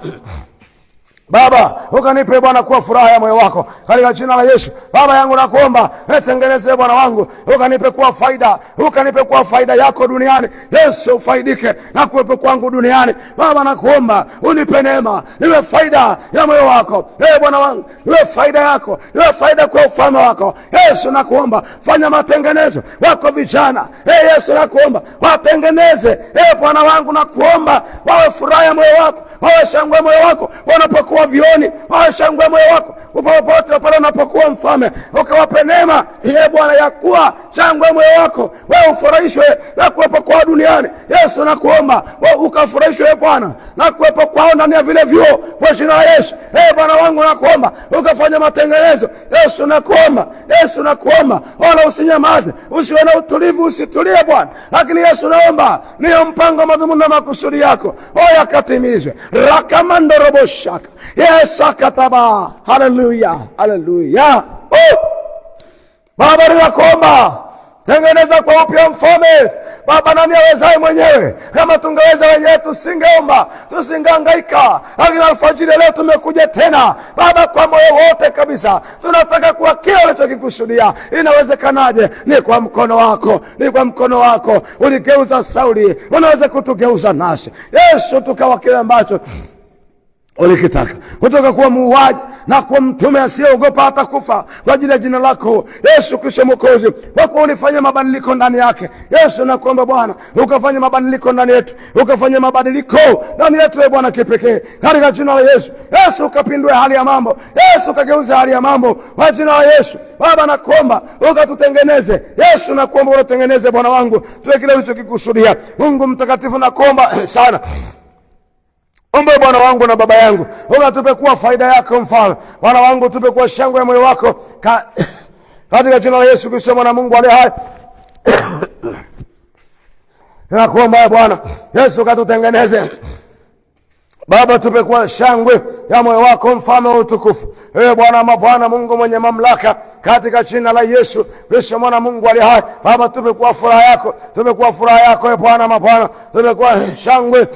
Baba ukanipe Bwana kuwa furaha ya moyo wako katika jina la Yesu. Baba yangu nakuomba tengeneze Bwana wangu, ukanipe kuwa faida, ukanipe kuwa faida yako duniani. Yesu ufaidike na kuwepo kwangu duniani. Baba nakuomba unipe neema niwe faida ya moyo wako Bwana wangu, niwe faida yako, niwe faida kwa ufalme wako. Yesu nakuomba fanya matengenezo wako vijana Yesu nakuomba watengeneze Bwana wangu, nakuomba wawe furaha ya moyo wako, wawe shangwe ya moyo wako wanapokuwa vioni, wawe shangwe moyo wako popote pale unapokuwa mfalme, ukawape neema Bwana ya kuwa shangwe moyo wako, wewe ufurahishwe na kuwepo kwa duniani. Yesu nakuomba wewe ukafurahishwe Bwana na kuwepo kwao ndani ya vile vyuo kwa jina la Yesu. Bwana wangu nakuomba ukafanya matengenezo. Yesu nakuomba, Yesu nakuomba wala usinyamaze, usiwe na utulivu, usitulie Bwana, lakini Yesu naomba niyo mpango madhumuni na makusudi yako yakatimizwe. Rakamando robo shaka Yes akataba. Haleluya, haleluya. Baba ninakuomba tengeneza kwa upya mfalme. Baba nani awezaye mwenyewe? Kama tungeweza wenyewe tusingeomba, tusingehangaika, lakini alfajiri leo tumekuja tena Baba kwa moyo wote kabisa, tunataka kuwa kile ulichokikusudia. Inawezekanaje? Ni kwa mkono wako, ni kwa mkono wako. Uligeuza Sauli, unaweza kutugeuza nasi Yesu, tukawa kile ambacho ulikitaka, kutoka kuwa muuaji na kuwa mtume asiyeogopa hata kufa kwa ajili ya jina lako Yesu Kristo Mwokozi. Kwa kuwa ulifanya mabadiliko ndani yake Yesu, nakuomba Bwana ukafanya mabadiliko ndani yetu, ukafanya mabadiliko ndani yetu Bwana kipekee katika jina la Yesu. Yesu ukapindue hali ya mambo, Yesu ukageuza hali ya mambo kwa jina la Yesu. Baba nakuomba ukatutengeneze Yesu, nakuomba utengeneze Bwana wangu tuwe kile ulichokikusudia. Mungu mtakatifu nakuomba sana Ombe Bwana wangu na Baba yangu, ukatupe kuwa faida yako mfalme. Bwana wangu, tupe kuwa shangwe ya moyo wako katika jina la Yesu Kristo mwana Mungu aliye hai. Ninakuomba Bwana Yesu, katutengeneze Baba, tupe kuwa shangwe ya moyo wako mfalme wa utukufu. Bwana mabwana, Mungu mwenye mamlaka, katika jina la Yesu Kristo mwana Mungu aliye hai. Baba, tupe kuwa furaha yako, tupe kuwa furaha yako Bwana mabwana, tupe kuwa shangwe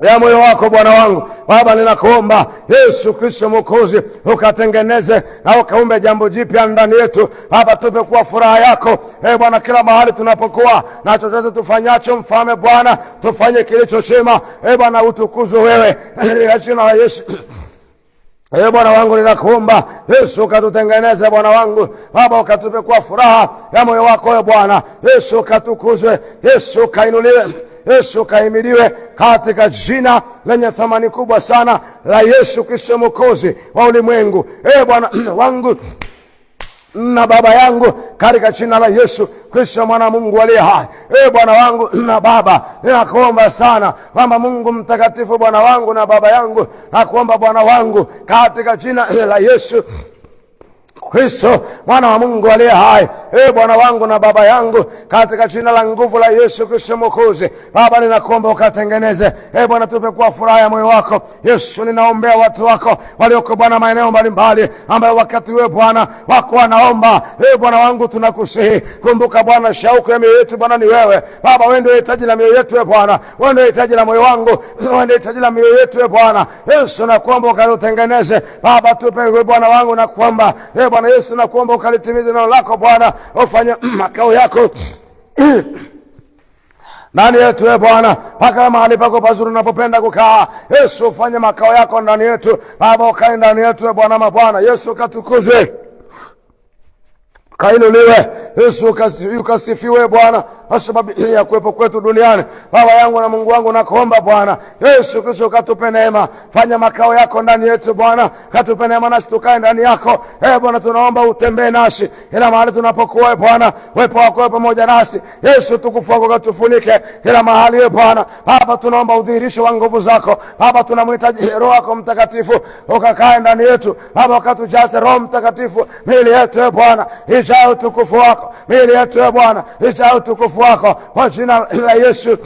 ya moyo wako Bwana wangu. Baba, ninakuomba Yesu Kristo Mwokozi, ukatengeneze na ukaumbe jambo jipya ndani yetu. Baba, tupe kuwa furaha yako Bwana kila mahali tunapokuwa, na chochote tufanyacho mfalme Bwana, tufanye kilicho chema Bwana, utukuzwe wewe katika jina la Yesu. Bwana wangu, ninakuomba Yesu, ukatutengeneze Bwana wangu. Baba, ukatupe kuwa furaha ya moyo wako Bwana. Yesu ukatukuzwe, Yesu ukainuliwe, Yesu kahimidiwe katika jina lenye thamani kubwa sana la Yesu Kristo Mwokozi wa ulimwengu. Bwana wangu na Baba yangu, katika jina la Yesu Kristo mwana Mungu aliye hai. Bwana wangu na Baba, ninakuomba sana kwamba Mungu mtakatifu, Bwana wangu na Baba yangu, nakuomba Bwana wangu katika jina la Yesu Kristo mwana wa Mungu aliye hai. Bwana wangu na Baba yangu, katika jina la nguvu la Yesu Kristo Mwokozi, Baba ninakuomba ukatengeneze Bwana, tupe kuwa furaha ya moyo wako. Yesu, ninaombea watu wako walioko Bwana maeneo mbalimbali, ambayo wakati wewe Bwana wako wanaomba. Bwana wangu, tunakusihi, kumbuka Bwana shauku ya mioyo yetu Bwana ni wewe. Baba, wewe ndio hitaji la mioyo yetu Bwana, wewe ndio hitaji la moyo wangu, wewe ndio hitaji la mioyo yetu Bwana. Yesu, nakuomba ukatengeneze Baba, tupe Bwana wangu, nakuomba Bwana Yesu, nakuomba ukalitimize neno lako Bwana, ufanye makao yako ndani yetu Bwana, paka mahali pako pazuri unapopenda kukaa. Yesu, ufanye makao yako ndani yetu Baba, ukae ndani yetu Bwana mabwana. Yesu, katukuzwe, kainuliwe. Yesu, ukasifiwe Bwana kwa sababu ya kuwepo kwetu duniani. Baba yangu na Mungu wangu, nakuomba Bwana Yesu Kristo, katupe neema, fanya makao yako ndani yetu Bwana, katupe neema nasi tukae ndani yako. Bwana, tunaomba utembee nasi kila mahali tunapokuwa Bwana, uwepo wako pamoja nasi. Yesu, tukufu wako katufunike kila mahali Bwana. Baba, tunaomba udhihirisho wa nguvu zako Baba, tunamhitaji Roho yako Mtakatifu ukakae ndani yetu Baba, ukatujaze Roho Mtakatifu miili yetu Bwana, ijao utukufu wako, miili yetu Bwana ijao utukufu wako, kwa jina la Yesu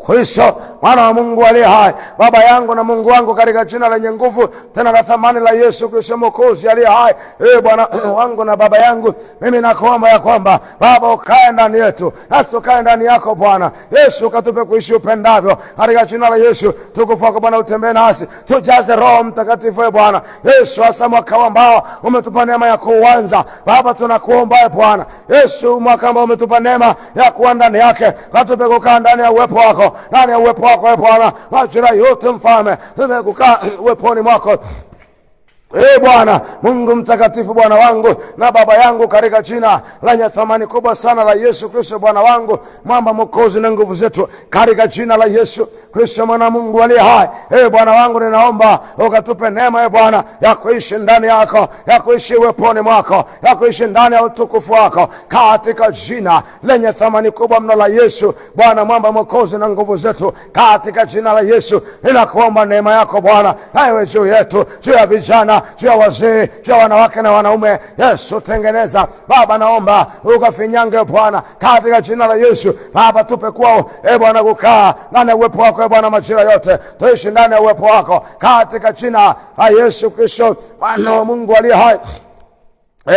Kristo mwana wa Mungu aliye hai. Baba yangu na Mungu wangu, katika jina lenye nguvu tena la thamani la Yesu Kristo Mwokozi aliye hai, Bwana wangu na Baba yangu, mimi nakuomba ya kwamba Baba ukae ndani yetu, nasi ukae ndani yako Bwana. Yesu, katupe kuishi upendavyo katika jina la Yesu. Tukufu wako Bwana utembee nasi, tujaze Roho Mtakatifu Bwana. Yesu, hasa mwaka ambao umetupa neema ya kuanza Baba, tunakuomba Bwana Yesu, mwaka ambao umetupa neema ya kuwa ndani yake, katupe kukaa ndani ya uwepo wako, ndani ya uwepo wako Bwana, majira yote mfalme, tumekukaa uweponi mwako Bwana Mungu mtakatifu, Bwana wangu na Baba yangu, katika jina lenye thamani kubwa sana la Yesu Kristo Bwana wangu, mwamba mwokozi na nguvu zetu, katika jina la Yesu Kristo mwana Mungu aliye hai. Bwana wangu, ninaomba ukatupe neema Bwana ya kuishi ndani yako, ya kuishi uweponi mwako, ya kuishi ndani ya utukufu wako, katika jina lenye thamani kubwa mno la Yesu Bwana, mwamba mwokozi na nguvu zetu, katika jina la Yesu ninakuomba neema yako Bwana iwe juu yetu, juu ya vijana, juu ya wazee, juu ya wanawake na wanaume. Yesu, tengeneza Baba, naomba ukafinyange Bwana, katika jina la Yesu. Baba, tupe kuwa Bwana kukaa ndani ya uwepo wako Bwana, majira yote tuishi ndani ya uwepo wako, katika jina la Yesu Kristo Bwana wa Mungu aliye hai.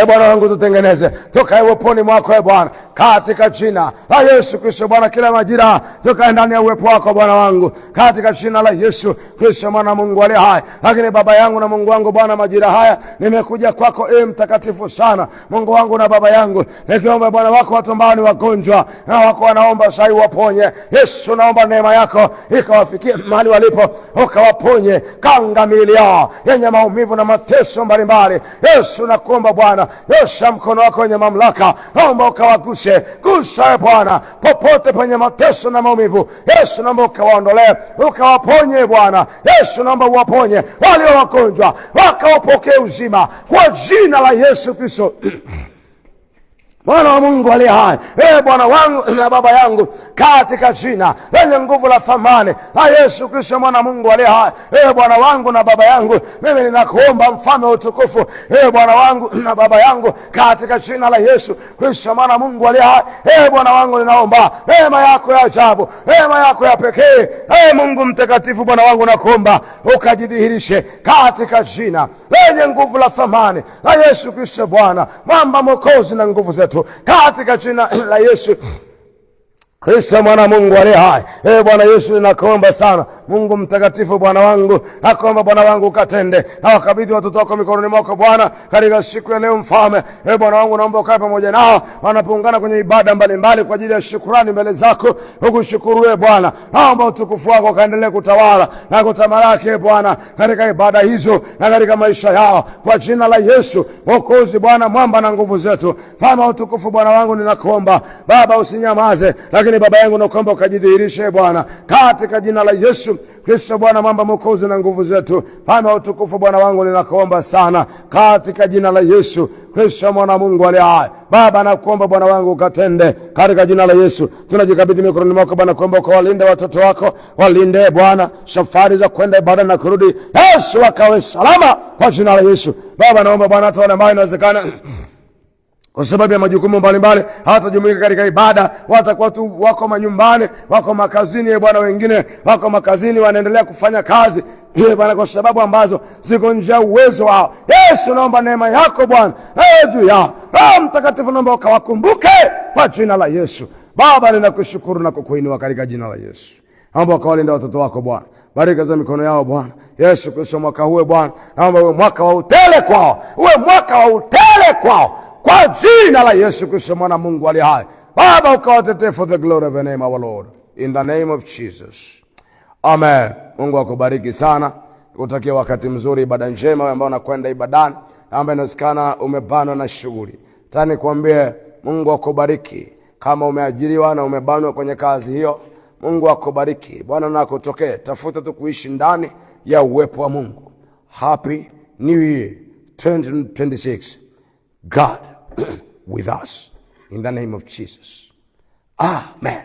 Bwana wangu, tutengeneze tukae uweponi mwako Bwana, katika jina la Yesu Kristo Bwana. Kila majira tukae ndani ya uwepo wako Bwana wangu, katika jina la Yesu Kristo mwana Mungu aliye hai. Lakini Baba yangu na Mungu wangu Bwana, majira haya nimekuja kwako mtakatifu sana, Mungu wangu na Baba yangu, nikiomba Bwana wako watu ambao ni wagonjwa na wako wanaomba sai waponye. Yesu, naomba neema yako ikawafikie mahali walipo, ukawaponye kanga miili yao yenye maumivu na mateso mbalimbali. Yesu, nakuomba Bwana, yosha mkono wako wenye mamlaka, naomba ukawaguse, gusa Bwana popote penye mateso na maumivu. Yesu, naomba ukawaondolee, ukawaponye Bwana. Yesu, naomba uwaponye walio wagonjwa, wakawapokee uzima kwa jina la Yesu Kristo Mwana wa Mungu aliye hai, Bwana wangu na Baba yangu, katika jina lenye nguvu la thamani la Yesu Kristo, mwana wa Mungu aliye hai, Bwana wangu na Baba yangu, mimi ninakuomba mfalme wa utukufu, Bwana wangu na Baba yangu, katika jina la Yesu Kristo, mwana wa Mungu aliye hai, Bwana wangu, ninaomba neema yako ya ajabu, neema yako ya pekee, Mungu mtakatifu, Bwana wangu, nakuomba ukajidhihirishe katika jina lenye nguvu la thamani la Yesu Kristo, Bwana mwamba, mwokozi na nguvu zetu, katika jina la Yesu Kristo, mwana Mungu aliye hai. Bwana Yesu, ninakuomba sana Mungu mtakatifu, Bwana wangu, nakuomba Bwana wangu ukatende, na wakabidhi watoto wako mikononi mwako Bwana katika siku ya leo mfalme. Bwana wangu, naomba ukae pamoja nao wanapoungana kwenye ibada mbalimbali kwa ajili ya shukrani mbele zako, ukushukuru Bwana. Naomba utukufu wako kaendelee kutawala na kutamalaki Bwana katika ibada hizo na katika maisha yao, kwa jina la Yesu Mwokozi, Bwana mwamba na nguvu zetu. Mfalme utukufu, Bwana wangu, ninakuomba Baba usinyamaze, lakini Baba yangu nakuomba ukajidhihirishe Bwana katika jina la Yesu Kristo, Bwana mwamba, mwokozi na nguvu zetu. Mfalme wa utukufu, Bwana wangu, ninakuomba sana katika jina la Yesu Kristo, mwana Mungu aliye hai. Baba nakuomba Bwana wangu ukatende katika jina la Yesu. Tunajikabidhi mikononi mwako Bwana, kuomba ukawalinde watoto wako, walinde Bwana safari za kwenda ibada na kurudi, Yesu wakawe salama kwa jina la Yesu. Baba naomba Bwana hata wale ambao inawezekana kwa sababu ya majukumu mbalimbali hawatajumuika katika ibada, watakuwa tu wako manyumbani, wako makazini Bwana, wengine wako makazini wanaendelea kufanya kazi Bwana kwa sababu ambazo ziko nje ya uwezo wao. Yesu naomba neema yako Bwana juu yao. Roho Mtakatifu naomba ukawakumbuke kwa jina la Yesu. Baba ninakushukuru na kukuinua katika jina la Yesu. Naomba ukawalinda watoto wako Bwana, baraka za mikono yao Bwana Yesu Kristo. Mwaka huu Bwana naomba uwe mwaka wa utele kwao, uwe mwaka wa utele kwao kwa jina la Yesu Kristo, mwana Mungu aliye hai. Baba ukawatetee for the glory of the name of our Lord, in the name of Jesus, amen. Mungu akubariki sana, nikutakia wakati mzuri, ibada njema ambao unakwenda ibadani, ambaye inasikana umebanwa na shughuli. Tani kuambie Mungu akubariki. Kama umeajiriwa na umebanwa kwenye kazi hiyo, Mungu akubariki. Bwana na akutokee. Tafuta tu kuishi ndani ya uwepo wa Mungu. Happy New Year 2026. God with us, in the name of Jesus, amen.